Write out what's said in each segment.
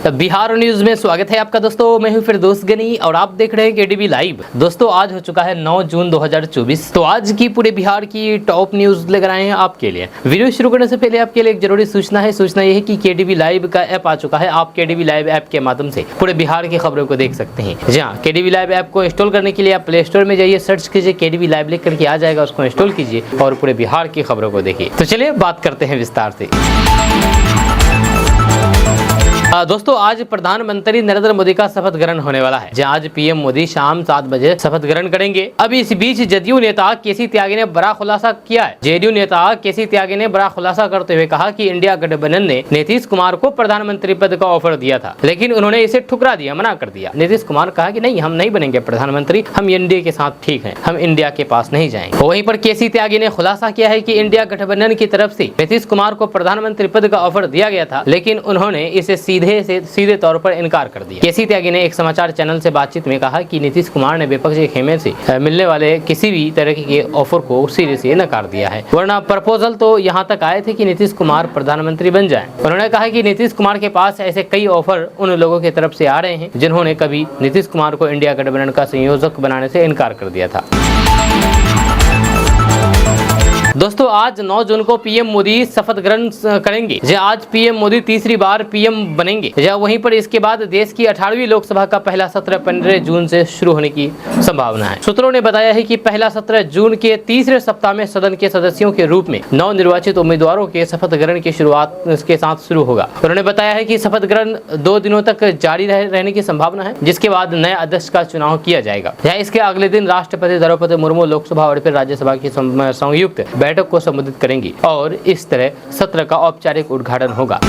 Bihar news में स्वागत है आपका दोस्तों। मैं हूं फिरदौस गनी और आप देख रहे हैं केडीवी लाइव। दोस्तों आज हो चुका है 9 जून 2024। तो आज की पूरे बिहार की टॉप न्यूज लेकर आए हैं आपके लिए। वीडियो शुरू करने से पहले आपके लिए एक जरूरी सूचना है। सूचना यह है कि केडीवी लाइव का ऐप आ चुका है। आप केडीवी लाइव ऐप के माध्यम से पूरे बिहार की खबरों को देख सकते हैं। जी हाँ, केडीवी लाइव ऐप को इंस्टॉल करने के लिए आप प्ले स्टोर में जाइए, सर्च कीजिए केडीवी लाइव, लिख करके आ जाएगा, उसको इंस्टॉल कीजिए और पूरे बिहार की खबरों को देखिए। तो चलिए बात करते हैं विस्तार से। दोस्तों आज प्रधानमंत्री नरेंद्र मोदी का शपथ ग्रहण होने वाला है। जहां आज पीएम मोदी शाम 7 बजे शपथ ग्रहण करेंगे। अब इस बीच जदयू नेता केसी त्यागी ने बड़ा खुलासा किया है। जेडीयू नेता केसी त्यागी ने बड़ा खुलासा करते हुए कहा कि इंडिया गठबंधन ने नीतीश कुमार को प्रधानमंत्री पद का ऑफर दिया था, लेकिन उन्होंने इसे ठुकरा दिया, मना कर दिया। नीतीश कुमार कहा कि नहीं, हम नहीं बनेंगे प्रधानमंत्री, हम एनडीए के साथ ठीक हैं, हम इंडिया के पास नहीं जाएंगे। वहीं पर केसी त्यागी ने खुलासा किया है कि इंडिया गठबंधन की तरफ से नीतीश कुमार को प्रधानमंत्री पद का ऑफर दिया गया था, लेकिन उन्होंने इसे सीधे तौर पर इनकार कर दिया। केसी त्यागी ने एक समाचार चैनल से बातचीत में कहा कि नीतीश कुमार ने विपक्षी खेमे से मिलने वाले किसी भी तरह के ऑफर को सिरे से नकार दिया है, वरना प्रपोजल तो यहाँ तक आए थे कि नीतीश कुमार प्रधानमंत्री बन जाएं। उन्होंने कहा कि नीतीश कुमार के पास ऐसे कई ऑफर उन लोगों की तरफ से आ रहे हैं जिन्होंने कभी नीतीश कुमार को इंडिया गठबंधन का संयोजक बनाने से इनकार कर दिया था। दोस्तों आज 9 जून को पीएम मोदी शपथ ग्रहण करेंगे। आज पीएम मोदी तीसरी बार पीएम बनेंगे। वहीं पर इसके बाद देश की 18वीं लोकसभा का पहला सत्र 15 जून से शुरू होने की संभावना है। सूत्रों ने बताया है कि पहला सत्र जून के तीसरे सप्ताह में सदन के सदस्यों के रूप में नवनिर्वाचित उम्मीदवारों के शपथ ग्रहण की शुरुआत के साथ शुरू होगा। उन्होंने बताया है कि शपथ ग्रहण 2 दिनों तक जारी रहने की संभावना है, जिसके बाद नए अध्यक्ष का चुनाव किया जाएगा। इसके अगले दिन राष्ट्रपति द्रौपदी मुर्मू लोकसभा और फिर राज्यसभा की संयुक्त बैठक को संबोधित करेंगी और इस तरह सत्र का औपचारिक उद्घाटन होगा।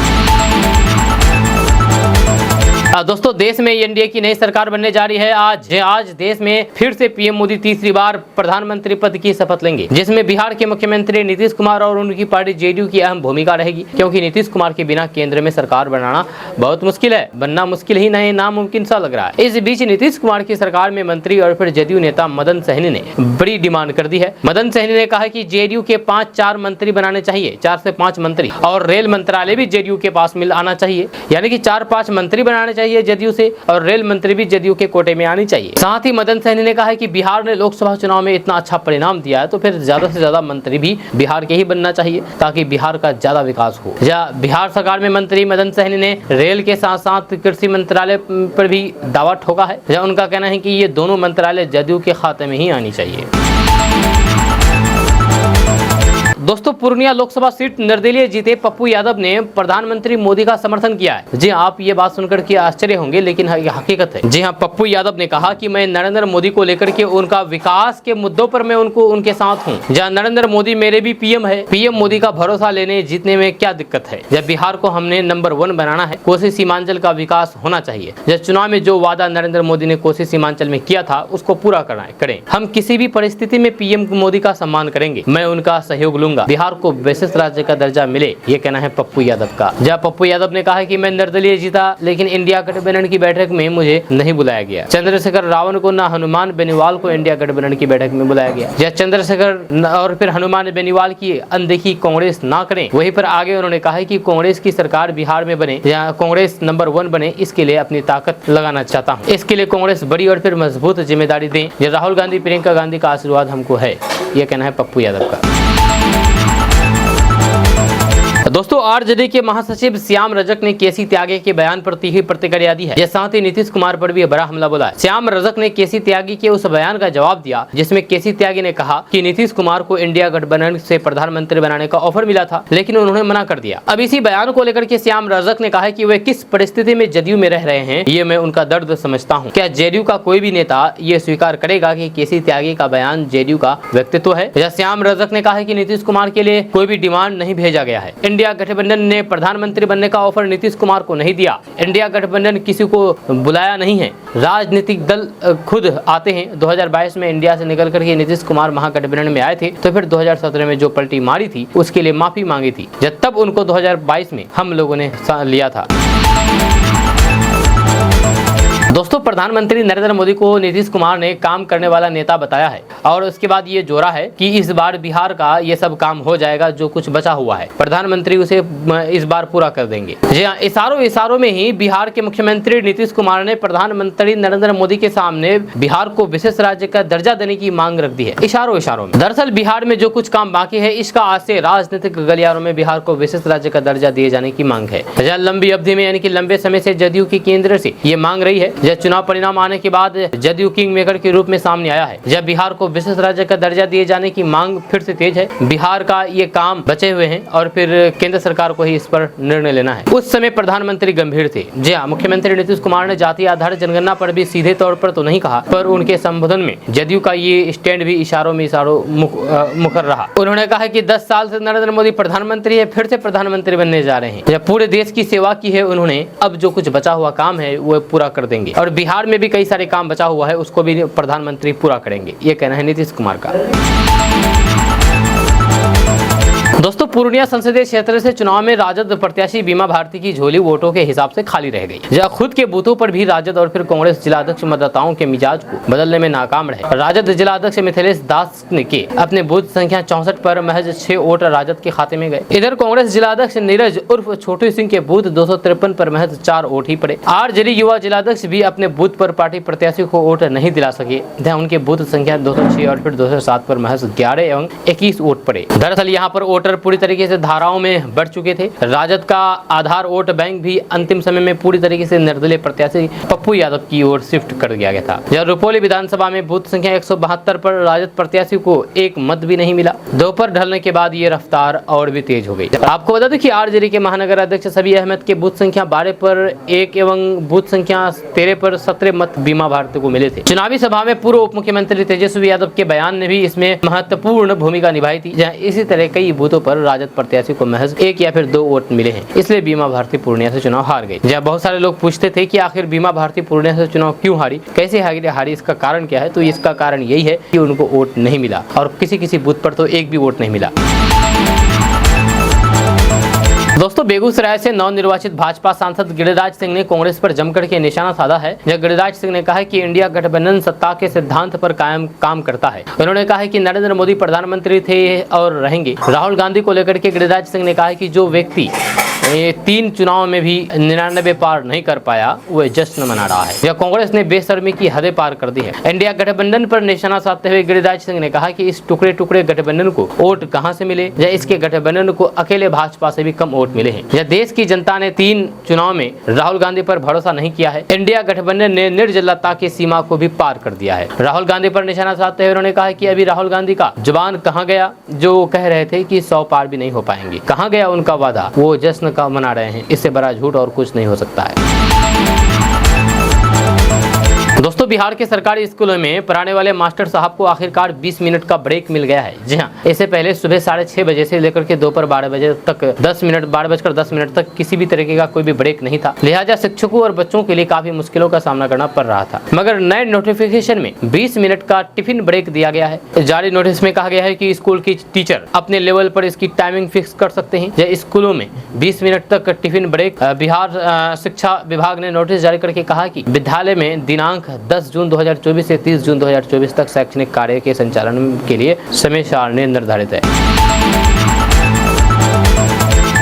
दोस्तों देश में एनडीए की नई सरकार बनने जा रही है। आज देश में फिर से पीएम मोदी तीसरी बार प्रधानमंत्री पद की शपथ लेंगे, जिसमें बिहार के मुख्यमंत्री नीतीश कुमार और उनकी पार्टी जेडीयू की अहम भूमिका रहेगी, क्योंकि नीतीश कुमार के बिना केंद्र में सरकार बनाना बहुत मुश्किल है, बनना मुश्किल ही नहीं, नामुमकिन सा लग रहा है। इस बीच नीतीश कुमार की सरकार में मंत्री और फिर जेडीयू नेता मदन सहनी ने बड़ी डिमांड कर दी है। मदन सहनी ने कहा कि जेडीयू के 4 मंत्री बनाने चाहिए, 4 से 5 मंत्री, और रेल मंत्रालय भी जेडीयू के पास मिल आना चाहिए, यानी कि 4-5 मंत्री बनाने चाहिए जेडीयू से, और रेल मंत्री भी जेडीयू के कोटे में आनी चाहिए। साथ ही मदन सहनी ने कहा है कि बिहार ने लोकसभा चुनाव में इतना अच्छा परिणाम दिया है, तो फिर ज्यादा से ज्यादा मंत्री भी बिहार के ही बनना चाहिए, ताकि बिहार का ज्यादा विकास हो। बिहार सरकार में मंत्री मदन सहनी ने रेल के साथ साथ कृषि मंत्रालय पर भी दावा ठोका है। उनका कहना है कि ये दोनों मंत्रालय जेडीयू के खाते में ही आनी चाहिए। दोस्तों पूर्णिया लोकसभा सीट निर्दलीय जीते पप्पू यादव ने प्रधानमंत्री मोदी का समर्थन किया है। जी आप ये बात सुनकर के आश्चर्य होंगे, लेकिन हकीकत है। जी हाँ, पप्पू यादव ने कहा कि मैं नरेंद्र मोदी को लेकर के उनका विकास के मुद्दों पर मैं उनके साथ हूँ। जहाँ नरेंद्र मोदी मेरे भी पीएम है, पीएम मोदी का भरोसा लेने जीतने में क्या दिक्कत है। जब बिहार को हमने नंबर 1 बनाना है, कोसी सीमांचल का विकास होना चाहिए। जब चुनाव में जो वादा नरेंद्र मोदी ने कोसी सीमांचल में किया था, उसको पूरा करें। हम किसी भी परिस्थिति में पीएम मोदी का सम्मान करेंगे, मैं उनका सहयोग लूंगा, बिहार को विशिष्ट राज्य का दर्जा मिले, ये कहना है पप्पू यादव का। जहाँ पप्पू यादव ने कहा है कि मैं निर्दलीय जीता, लेकिन इंडिया गठबंधन की बैठक में मुझे नहीं बुलाया गया। चंद्रशेखर रावण को न हनुमान बेनीवाल को इंडिया गठबंधन की बैठक में बुलाया गया। जहाँ चंद्रशेखर और फिर हनुमान बेनीवाल की अनदेखी कांग्रेस ना करें। वहीं पर आगे उन्होंने कहा है कि कांग्रेस की सरकार बिहार में बने, जहाँ कांग्रेस नंबर 1 बने, इसके लिए अपनी ताकत लगाना चाहता हूँ। इसके लिए कांग्रेस बड़ी और फिर मजबूत जिम्मेदारी दें। राहुल गांधी प्रियंका गांधी का आशीर्वाद हमको है, ये कहना है पप्पू यादव का। दोस्तों आरजेडी के महासचिव श्याम रजक ने केसी त्यागी के बयान पर तीखी प्रतिक्रिया दी है। साथ ही नीतीश कुमार पर भी बड़ा हमला बोला है। श्याम रजक ने केसी त्यागी के उस बयान का जवाब दिया जिसमें केसी त्यागी ने कहा कि नीतीश कुमार को इंडिया गठबंधन से प्रधानमंत्री बनाने का ऑफर मिला था, लेकिन उन्होंने मना कर दिया। अब इसी बयान को लेकर के श्याम रजक ने कहा कि वे किस परिस्थिति में जेडीयू में रह रहे हैं, ये मैं उनका दर्द समझता हूँ। क्या जेडीयू का कोई भी नेता ये स्वीकार करेगा कि केसी त्यागी का बयान जेडीयू का व्यक्तित्व है? श्याम रजक ने कहा कि नीतीश कुमार के लिए कोई भी डिमांड नहीं भेजा गया है। इंडिया गठबंधन ने प्रधानमंत्री बनने का ऑफर नीतीश कुमार को नहीं दिया। इंडिया गठबंधन किसी को बुलाया नहीं है, राजनीतिक दल खुद आते हैं। 2022 में इंडिया से निकल करके नीतीश कुमार महागठबंधन में आए थे, तो फिर 2017 में जो पलटी मारी थी उसके लिए माफी मांगी थी, जब तब उनको 2022 में हम लोगों ने लिया था। दोस्तों प्रधानमंत्री नरेंद्र मोदी को नीतीश कुमार ने काम करने वाला नेता बताया है और उसके बाद ये जोड़ा है कि इस बार बिहार का ये सब काम हो जाएगा, जो कुछ बचा हुआ है प्रधानमंत्री उसे इस बार पूरा कर देंगे। जी हाँ, इशारों में ही बिहार के मुख्यमंत्री नीतीश कुमार ने प्रधानमंत्री नरेंद्र मोदी के सामने बिहार को विशेष राज्य का दर्जा देने की मांग रख दी है। इशारों में दरअसल बिहार में जो कुछ काम बाकी है, इसका आज से राजनीतिक गलियारों में बिहार को विशेष राज्य का दर्जा दिए जाने की मांग है। जहाँ लंबी अवधि में यानी कि लंबे समय से जदयू की केंद्र से ये मांग रही है। जब चुनाव परिणाम आने के बाद जदयू किंग मेकर के रूप में सामने आया है। जब बिहार को विशेष राज्य का दर्जा दिए जाने की मांग फिर से तेज है। बिहार का ये काम बचे हुए हैं और फिर केंद्र सरकार को ही इस पर निर्णय लेना है। उस समय प्रधानमंत्री गंभीर थे। जी हाँ, मुख्यमंत्री नीतीश कुमार ने जाति आधारित जनगणना पर भी सीधे तौर पर तो नहीं कहा, पर उनके संबोधन में जदयू का ये स्टैंड भी इशारों मुखर रहा। उन्होंने कहा कि 10 साल से नरेंद्र मोदी प्रधानमंत्री है, फिर से प्रधानमंत्री बनने जा रहे हैं। जब पूरे देश की सेवा की है उन्होंने, अब जो कुछ बचा हुआ काम है वो पूरा कर देंगे और बिहार में भी कई सारे काम बचा हुआ है, उसको भी प्रधानमंत्री पूरा करेंगे, ये कहना है नीतीश कुमार का। दोस्तों, पूर्णिया संसदीय क्षेत्र से चुनाव में राजद प्रत्याशी बीमा भारती की झोली वोटों के हिसाब से खाली रह गई। जहां खुद के बूथों पर भी राजद और फिर कांग्रेस जिलाध्यक्ष मतदाताओं के मिजाज को बदलने में नाकाम रहे। राजद जिलाध्यक्ष मिथिलेश दास के अपने बूथ संख्या 64 पर महज 6 वोट राजद के खाते में गए। इधर कांग्रेस जिलाध्यक्ष नीरज उर्फ छोटू सिंह के बूथ 253 पर महज 4 वोट ही पड़े। आरजेडी युवा जिलाध्यक्ष भी अपने बूथ पर पार्टी प्रत्याशी को वोट नहीं दिला सके, जहाँ उनके बूथ संख्या 206 और फिर 207 पर महज 11 एवं 21 वोट पड़े। दरअसल यहाँ पर वोटर पूरी तरीके से धाराओं में बढ़ चुके थे। राजद का आधार वोट बैंक भी अंतिम समय में पूरी तरीके से निर्दलीय प्रत्याशी पप्पू यादव की ओर शिफ्ट कर दिया गया था। जब रुपौली विधानसभा में बूथ संख्या 172 पर राजद प्रत्याशी को एक मत भी नहीं मिला। दोपहर ढलने के बाद ये रफ्तार और भी तेज हो गई। आपको बता दें कि आरजेडी के महानगर अध्यक्ष सबी अहमद के बूथ संख्या 12 पर 1 एवं बूथ संख्या 13 पर 17 मत बीमा भारती को मिले थे। चुनावी सभा में पूर्व उप मुख्यमंत्री तेजस्वी यादव के बयान ने भी इसमें महत्वपूर्ण भूमिका निभाई थी। जहाँ इसी तरह कई बूथों पर राजद प्रत्याशी को महज 1 या फिर 2 वोट मिले हैं, इसलिए बीमा भारती पूर्णिया से चुनाव हार गई। जब बहुत सारे लोग पूछते थे कि आखिर बीमा भारती पूर्णिया से चुनाव क्यों हारी, कैसे हारी, इसका कारण क्या है, तो इसका कारण यही है कि उनको वोट नहीं मिला और किसी बूथ पर तो एक भी वोट नहीं मिला। दोस्तों, बेगूसराय से नवनिर्वाचित भाजपा सांसद गिरिराज सिंह ने कांग्रेस पर जमकर के निशाना साधा है। जब गिरिराज सिंह ने कहा है कि इंडिया गठबंधन सत्ता के सिद्धांत पर कायम काम करता है। उन्होंने कहा है कि नरेंद्र मोदी प्रधानमंत्री थे और रहेंगे। राहुल गांधी को लेकर के गिरिराज सिंह ने कहा है कि जो व्यक्ति 3 चुनाव में भी 99 पार नहीं कर पाया, वह जश्न मना रहा है। यह कांग्रेस ने बेशर्मी की हदें पार कर दी है। इंडिया गठबंधन पर निशाना साधते हुए गिरिराज सिंह ने कहा कि इस टुकड़े गठबंधन को वोट कहां से मिले, या इसके गठबंधन को अकेले भाजपा से भी कम वोट मिले हैं। यह देश की जनता ने 3 चुनाव में राहुल गांधी पर भरोसा नहीं किया है। इंडिया गठबंधन ने निर्जलता की सीमा को भी पार कर दिया है। राहुल गांधी पर निशाना साधते हुए उन्होंने कहा कि अभी राहुल गांधी का जुबान कहां गया, जो कह रहे थे कि 100 पार भी नहीं हो पाएंगे। कहां गया उनका वादा, वो जश्न का मना रहे हैं। इससे बड़ा झूठ और कुछ नहीं हो सकता है। दोस्तों, बिहार के सरकारी स्कूलों में पढ़ाने वाले मास्टर साहब को आखिरकार 20 मिनट का ब्रेक मिल गया है। जी हाँ, इससे पहले सुबह 6:30 बजे से लेकर के दोपहर 12 बजे तक 12:10 तक किसी भी तरीके का कोई भी ब्रेक नहीं था। लिहाजा शिक्षकों और बच्चों के लिए काफी मुश्किलों का सामना करना पड़ रहा था। मगर नए नोटिफिकेशन में 20 मिनट का टिफिन ब्रेक दिया गया है। जारी नोटिस में कहा गया है कि स्कूल की टीचर अपने लेवल पर इसकी टाइमिंग फिक्स कर सकते हैं। या स्कूलों में 20 मिनट तक टिफिन ब्रेक। बिहार शिक्षा विभाग ने नोटिस जारी करके कहा कि विद्यालय में दिनांक 10 जून 2024 से 30 जून 2024 तक शैक्षणिक कार्य के संचालन के लिए समय सारणी निर्धारित है।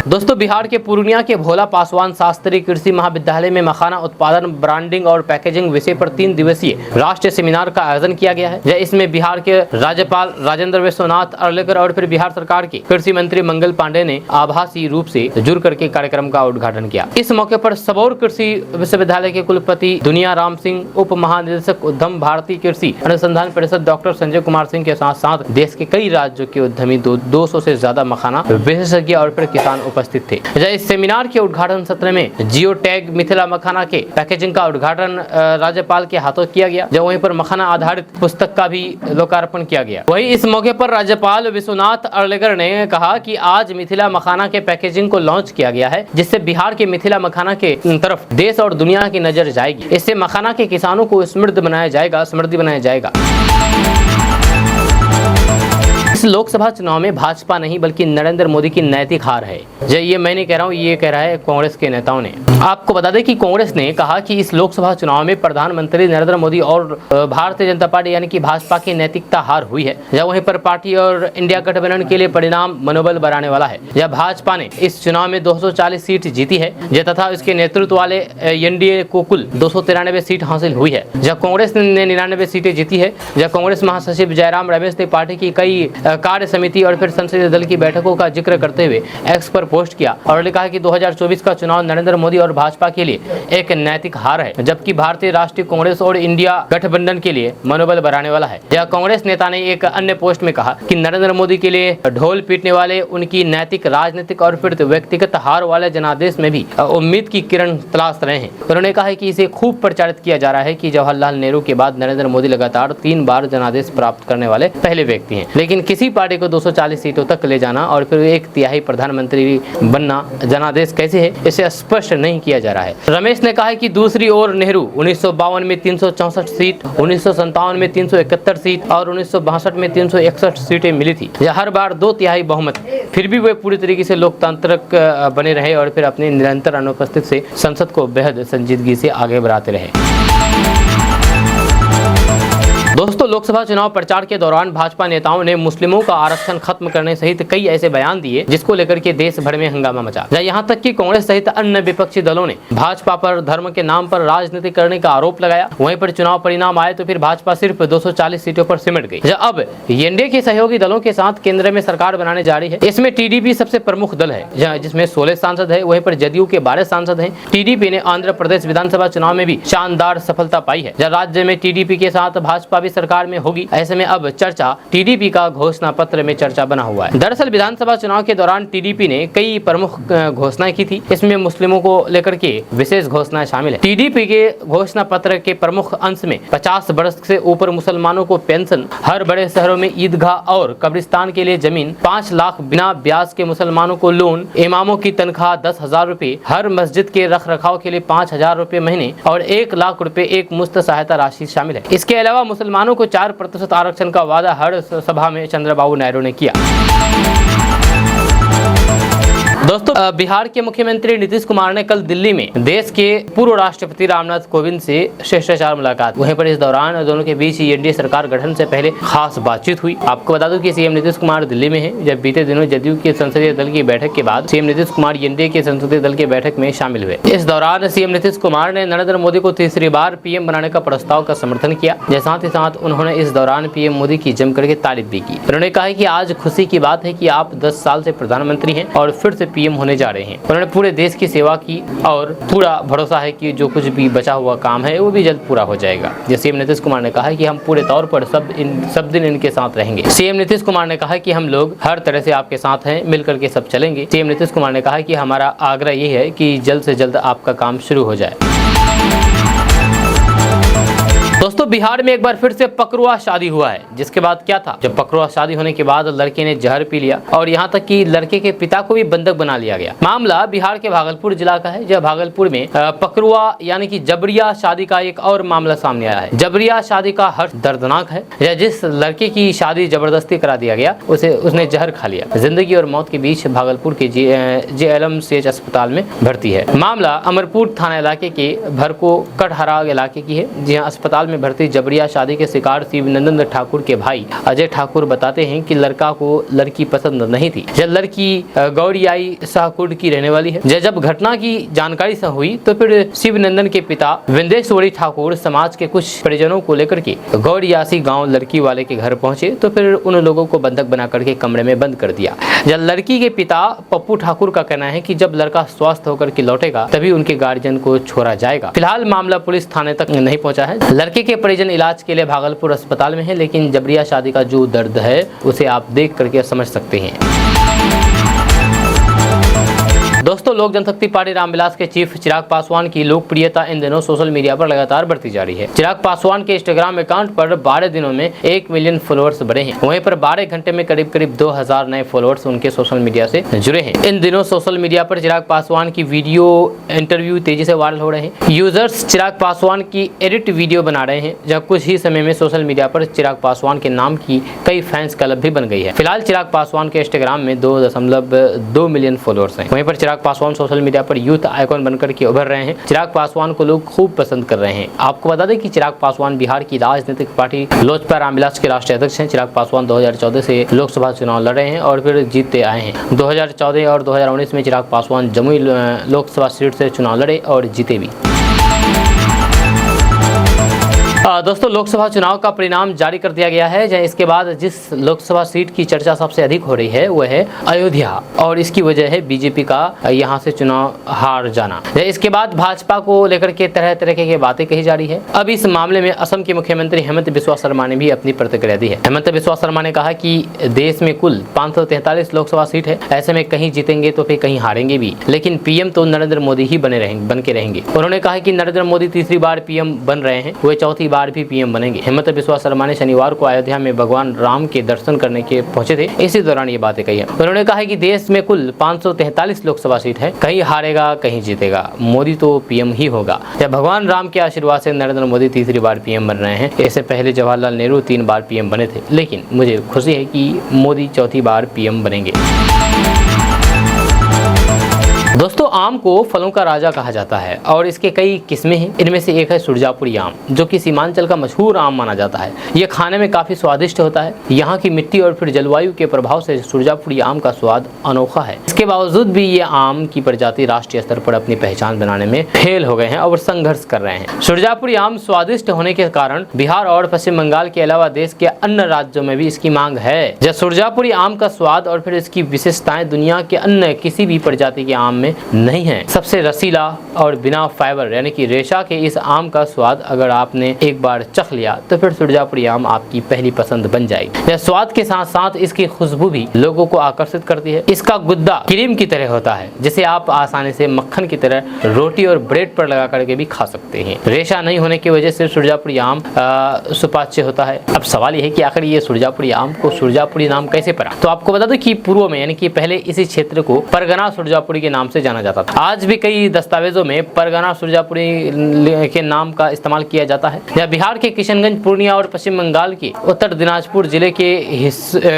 दोस्तों, बिहार के पूर्णिया के भोला पासवान शास्त्री कृषि महाविद्यालय में मखाना उत्पादन, ब्रांडिंग और पैकेजिंग विषय पर 3 दिवसीय राष्ट्रीय सेमिनार का आयोजन किया गया है। इसमें बिहार के राज्यपाल राजेंद्र विश्वनाथ अर्लेकर और फिर बिहार सरकार के कृषि मंत्री मंगल पांडे ने आभासी रूप से जुड़ करके कार्यक्रम का उद्घाटन किया। इस मौके पर सबौर कृषि विश्वविद्यालय के कुलपति दुनिया राम सिंह, उप महानिदेशक उद्यम, भारतीय कृषि अनुसंधान परिषद डॉक्टर संजय कुमार सिंह के साथ साथ देश के कई राज्यों के उद्यमी 200 से ज्यादा मखाना विशेषज्ञ और फिर किसान उपस्थित थे। इस सेमिनार के उद्घाटन सत्र में जियो टैग मिथिला मखाना के पैकेजिंग का उद्घाटन राज्यपाल के हाथों किया गया, जब वहीं पर मखाना आधारित पुस्तक का भी लोकार्पण किया गया। वहीं इस मौके पर राज्यपाल विश्वनाथ अर्लेकर ने कहा कि आज मिथिला मखाना के पैकेजिंग को लॉन्च किया गया है, जिससे बिहार के मिथिला मखाना के तरफ देश और दुनिया की नजर जाएगी। इससे मखाना के किसानों को समृद्ध बनाया जाएगा। इस लोकसभा चुनाव में भाजपा नहीं बल्कि नरेंद्र मोदी की नैतिक हार है। ये मैं नहीं कह रहा हूँ, ये कह रहा है कांग्रेस के नेताओं ने। आपको बता दें कि कांग्रेस ने कहा कि इस लोकसभा चुनाव में प्रधानमंत्री नरेंद्र मोदी और भारतीय जनता पार्टी यानी कि भाजपा की नैतिकता हार हुई है। जब वहीं पर पार्टी और इंडिया गठबंधन के लिए परिणाम मनोबल बढ़ाने वाला है। जब भाजपा ने इस चुनाव में 240 सीट जीती है तथा उसके नेतृत्व वाले एनडीए को कुल 293 सीट हासिल हुई है। जब कांग्रेस ने 99 सीटें जीती है। जब कांग्रेस महासचिव जयराम रमेश ने पार्टी की कई कार्य समिति और फिर संसदीय दल की बैठकों का जिक्र करते हुए एक्स पर पोस्ट किया और कहा कि 2024 का चुनाव नरेंद्र मोदी और भाजपा के लिए एक नैतिक हार है, जबकि भारतीय राष्ट्रीय कांग्रेस और इंडिया गठबंधन के लिए मनोबल बढ़ाने वाला है। यह कांग्रेस नेता ने एक अन्य पोस्ट में कहा कि नरेंद्र मोदी के लिए ढोल पीटने वाले उनकी नैतिक, राजनीतिक और फिर व्यक्तिगत हार वाले जनादेश में भी उम्मीद की किरण तलाश रहे हैं। उन्होंने कहा है कि इसे खूब प्रचारित किया जा रहा है कि जवाहरलाल नेहरू के बाद नरेंद्र मोदी लगातार 3 बार जनादेश प्राप्त करने वाले पहले व्यक्ति हैं, लेकिन किसी पार्टी को 240 सीटों तक ले जाना और फिर 1/3 प्रधानमंत्री बनना जनादेश कैसे है, इसे स्पष्ट नहीं किया जा रहा है। रमेश ने कहा है कि दूसरी ओर नेहरू 1952 में 364 सीट, 1957 में 371 सीट और 1962 में 361 सीटें मिली थी। हर बार 2/3 बहुमत, फिर भी वे पूरी तरीके से लोकतांत्रिक बने रहे और फिर अपनी निरंतर अनुपस्थिति से संसद को बेहद संजीदगी से आगे बढ़ाते रहे। दोस्तों, लोकसभा चुनाव प्रचार के दौरान भाजपा नेताओं ने मुस्लिमों का आरक्षण खत्म करने सहित कई ऐसे बयान दिए जिसको लेकर के देश भर में हंगामा मचा। यहाँ तक कि कांग्रेस सहित अन्य विपक्षी दलों ने भाजपा पर धर्म के नाम पर राजनीति करने का आरोप लगाया। वहीं पर चुनाव परिणाम आए तो फिर भाजपा सिर्फ 240 सीटों पर सिमट गई। अब एनडीए के सहयोगी दलों के साथ केंद्र में सरकार बनाने जा रही है। इसमें टीडीपी सबसे प्रमुख दल है जिसमें 16 सांसद है। वहीं पर जदयू के 12 सांसद है। टीडीपी ने आंध्र प्रदेश विधानसभा चुनाव में भी शानदार सफलता पाई है। राज्य में टीडीपी के साथ भाजपा सरकार में होगी। ऐसे में अब चर्चा टीडीपी का घोषणा पत्र में चर्चा बना हुआ है। दरअसल विधानसभा चुनाव के दौरान टीडीपी ने कई प्रमुख घोषणाएं की थी। इसमें मुस्लिमों को लेकर के विशेष घोषणाएं शामिल है। टीडीपी के घोषणा पत्र के प्रमुख अंश में 50 वर्ष से ऊपर मुसलमानों को पेंशन, हर बड़े शहरों में ईदगाह और कब्रिस्तान के लिए जमीन, 5 लाख बिना ब्याज के मुसलमानों को लोन, इमामों की तनख्वाह 10,000 रुपए, हर मस्जिद के रख रखाव के लिए 5,000 रुपए महीने और 1 लाख रुपए एक मुफ्त सहायता राशि शामिल है। इसके अलावा मुसलमानों को 4% आरक्षण का वादा हर सभा में चंद्रबाबू नायडू ने किया। दोस्तों, बिहार के मुख्यमंत्री नीतीश कुमार ने कल दिल्ली में देश के पूर्व राष्ट्रपति रामनाथ कोविंद से शिष्टाचार मुलाकात। वहीं पर इस दौरान दोनों के बीच एनडीए सरकार गठन से पहले खास बातचीत हुई। आपको बता दूं कि सीएम नीतीश कुमार दिल्ली में है। जब बीते दिनों जदयू के संसदीय दल की बैठक के बाद सीएम नीतीश कुमार एनडीए के संसदीय दल की बैठक में शामिल हुए। इस दौरान सीएम नीतीश कुमार ने नरेंद्र मोदी को तीसरी बार पीएम बनाने का प्रस्ताव का समर्थन किया। साथ ही साथ उन्होंने इस दौरान पीएम मोदी की जमकर के तारीफ भी की। उन्होंने कहा कि आज खुशी की बात है कि आप 10 साल से प्रधानमंत्री हैं और फिर से पीएम होने जा रहे हैं। उन्होंने पूरे देश की सेवा की और पूरा भरोसा है कि जो कुछ भी बचा हुआ काम है वो भी जल्द पूरा हो जाएगा। सीएम नीतीश कुमार ने कहा कि हम पूरे तौर पर सब दिन इनके साथ रहेंगे। सीएम नीतीश कुमार ने कहा कि हम लोग हर तरह से आपके साथ हैं, मिलकर के सब चलेंगे। सीएम नीतीश कुमार ने कहा कि हमारा आग्रह ये है कि जल्द से जल्द आपका काम शुरू हो जाए। दोस्तों, बिहार में एक बार फिर से पकड़ुआ शादी हुआ है। जिसके बाद क्या था, जब पकड़ुआ शादी होने के बाद लड़के ने जहर पी लिया और यहाँ तक कि लड़के के पिता को भी बंधक बना लिया गया। मामला बिहार के भागलपुर जिला का है। जब भागलपुर में पकड़ुआ यानी कि जबरिया शादी का एक और मामला सामने आया है। जबरिया शादी का हर्ष दर्दनाक है। जिस लड़के की शादी जबरदस्ती करा दिया गया उसने जहर खा लिया। जिंदगी और मौत के बीच भागलपुर के JLMCH अस्पताल में भर्ती है। मामला अमरपुर थाना इलाके के भरको कटहरा इलाके की है। जी हाँ, अस्पताल में भर्ती जबरिया शादी के शिकार शिवनंदन ठाकुर के भाई अजय ठाकुर बताते हैं कि लड़का को लड़की पसंद नहीं थी। जब लड़की गौरियाई शाहकुंड की रहने वाली है। जब घटना की जानकारी हुई तो फिर शिवनंदन के पिता विंदेश्वरी ठाकुर समाज के कुछ परिजनों को लेकर के गौरियासी गांव लड़की वाले के घर पहुंचे तो फिर उन लोगों को बंधक बना करके कमरे में बंद कर दिया। जब लड़की के पिता पप्पू ठाकुर का कहना है कि जब लड़का स्वस्थ होकर के लौटेगा तभी उनके गार्जियन को छोड़ा जाएगा। फिलहाल मामला पुलिस थाने तक नहीं पहुंचा है। लड़के के परिजन इलाज के लिए भागलपुर अस्पताल में है, लेकिन जबरिया शादी का जो दर्द है उसे आप देख करके समझ सकते हैं। दोस्तों, लोक जनशक्ति पार्टी रामविलास के चीफ चिराग पासवान की लोकप्रियता इन दिनों सोशल मीडिया पर लगातार बढ़ती जा रही है। चिराग पासवान के इंस्टाग्राम अकाउंट पर 12 दिनों में 1 मिलियन फॉलोअर्स बढ़े हैं। वहीं पर 12 घंटे में करीब 2000 नए फॉलोअर्स उनके सोशल मीडिया से जुड़े हैं। इन दिनों सोशल मीडिया पर चिराग पासवान की वीडियो इंटरव्यू तेजी से वायरल हो रहे हैं। यूजर्स चिराग पासवान की एडिट वीडियो बना रहे हैं, जब कुछ ही समय में सोशल मीडिया पर चिराग पासवान के नाम की कई फैंस क्लब भी बन गई है। फिलहाल चिराग पासवान के इंस्टाग्राम में 2.2 मिलियन फॉलोअर्स हैं। वहीं पर चिराग पासवान सोशल मीडिया पर यूथ आइकॉन बनकर के उभर रहे हैं। चिराग पासवान को लोग खूब पसंद कर रहे हैं। आपको बता दें कि चिराग पासवान बिहार की राजनीतिक पार्टी लोजपा रामविलास के राष्ट्रीय अध्यक्ष हैं। चिराग पासवान 2014 से लोकसभा चुनाव लड़ रहे हैं और फिर जीतते आए हैं। 2014 और 2019 में चिराग पासवान जमुई लोकसभा सीट से चुनाव लड़े और जीते भी। दोस्तों, लोकसभा चुनाव का परिणाम जारी कर दिया गया है। इसके बाद जिस लोकसभा सीट की चर्चा सबसे अधिक हो रही है वह है अयोध्या, और इसकी वजह है बीजेपी का यहां से चुनाव हार जाना। इसके बाद भाजपा को लेकर के तरह तरह की बातें कही जा रही है। अब इस मामले में असम के मुख्यमंत्री हेमंत बिस्वा शर्मा ने भी अपनी प्रतिक्रिया दी है। हेमंत बिस्वा शर्मा ने कहा कि देश में कुल 543 लोकसभा सीट है। ऐसे में कहीं जीतेंगे तो फिर कहीं हारेंगे भी, लेकिन पीएम तो नरेंद्र मोदी ही बन के रहेंगे। उन्होंने कहा कि नरेंद्र मोदी तीसरी बार पीएम बन रहे हैं, वे चौथी बार भी पीएम बनेंगे। हेमंत बिस्वा शर्मा ने शनिवार को अयोध्या में भगवान राम के दर्शन करने के पहुंचे थे। इसी दौरान ये बातें कही है। उन्होंने कहा कि देश में कुल 543 लोकसभा सीट है, कहीं हारेगा कहीं जीतेगा, मोदी तो पीएम ही होगा। जब भगवान राम के आशीर्वाद से नरेंद्र मोदी तीसरी बार पीएम बन रहे हैं। इससे पहले जवाहरलाल नेहरू 3 बार पीएम बने थे, लेकिन मुझे खुशी है कि मोदी चौथी बार पीएम बनेंगे। दोस्तों, आम को फलों का राजा कहा जाता है और इसके कई किस्में हैं। इनमें से एक है सुरजापुरी आम, जो कि सीमांचल का मशहूर आम माना जाता है। यह खाने में काफी स्वादिष्ट होता है। यहाँ की मिट्टी और फिर जलवायु के प्रभाव से सुरजापुरी आम का स्वाद अनोखा है। इसके बावजूद भी ये आम की प्रजाति राष्ट्रीय स्तर पर अपनी पहचान बनाने में फेल हो गए हैं और संघर्ष कर रहे हैं। सुरजापुरी आम स्वादिष्ट होने के कारण बिहार और पश्चिम बंगाल के अलावा देश के अन्य राज्यों में भी इसकी मांग है। जब सुरजापुरी आम का स्वाद और फिर इसकी विशेषताएं दुनिया के अन्य किसी भी प्रजाति के आम में नहीं है। सबसे रसीला और बिना फाइबर यानी कि रेशा के इस आम का स्वाद अगर आपने एक बार चख लिया तो फिर सुरजापुरी आम आपकी पहली पसंद बन जाएगी। यह स्वाद के साथ साथ इसकी खुशबू भी लोगों को आकर्षित करती है। इसका गुद्दा क्रीम की तरह होता है, जिसे आप आसानी से मक्खन की तरह रोटी और ब्रेड पर लगा करके भी खा सकते हैं। रेशा नहीं होने की वजह से सुरजापुरी आम सुपाच्य होता है। अब सवाल यह है कि आखिर ये सुरजापुरी आम को सुरजापुरी नाम कैसे पड़ा। तो आपको बता दो कि पूर्व में यानी कि पहले इसी क्षेत्र को परगना सुरजापुरी के नाम से जाना जाता था। आज भी कई दस्तावेजों में परगना सुरजापुरी के नाम का इस्तेमाल किया जाता है। यह बिहार के किशनगंज, पूर्णिया और पश्चिम बंगाल के उत्तर दिनाजपुर जिले के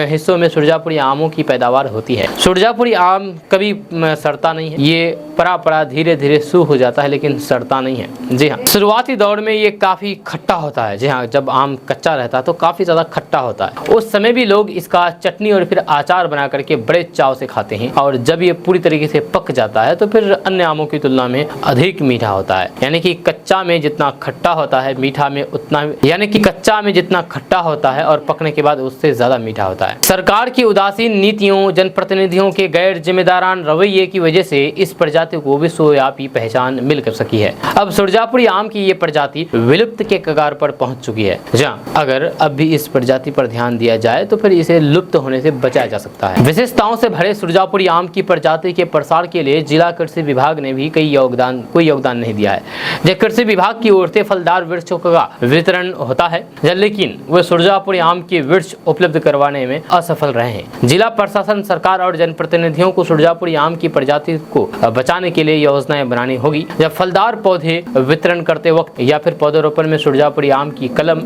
हिस्सों में सुरजापुरी आमों की पैदावार होती है। सुरजापुरी आम कभी सड़ता नहीं है। ये परा धीरे धीरे सूख हो जाता है, लेकिन सड़ता नहीं है। जी हाँ, शुरुआती दौर में ये काफी खट्टा होता है। जी हाँ, जब आम कच्चा रहता है तो काफी ज्यादा खट्टा होता है। उस समय भी लोग इसका चटनी और फिर अचार बना करके बड़े चाव से खाते हैं। और जब ये पूरी तरीके से पक जाता है तो फिर अन्य आमों की तुलना में अधिक मीठा होता है। यानी कि कच्चा में जितना खट्टा होता है, मीठा में उतना, यानी कि कच्चा में जितना खट्टा होता है और पकने के बाद उससे ज्यादा मीठा होता है। सरकार की उदासीन नीतियों, जनप्रतिनिधियों के गैर जिम्मेदारान रवैये की वजह से इस प्रजाति को विश्वव्यापी पहचान मिल कर सकी है। अब सुरजापुरी आम की ये प्रजाति विलुप्त के कगार पर पहुंच चुकी है। जहाँ अगर अब भी इस प्रजाति पर ध्यान दिया जाए तो फिर इसे लुप्त होने से बचाया जा सकता है। विशेषताओं से भरे सुरजापुरी आम की प्रजाति के प्रसार के लिए जिला कृषि विभाग ने भी कोई योगदान नहीं दिया है। जब कृषि विभाग की ओर से फलदार वृक्षों का वितरण होता है, लेकिन वे सुरजापुरी आम के वृक्ष उपलब्ध करवाने में असफल रहे हैं। जिला प्रशासन, सरकार और जनप्रतिनिधियों को सुरजापुरी आम की प्रजाति को बचाने के लिए योजनाएं बनानी होगी। जब फलदार पौधे वितरण करते वक्त या फिर पौधरोपण में सुरजापुरी आम की कलम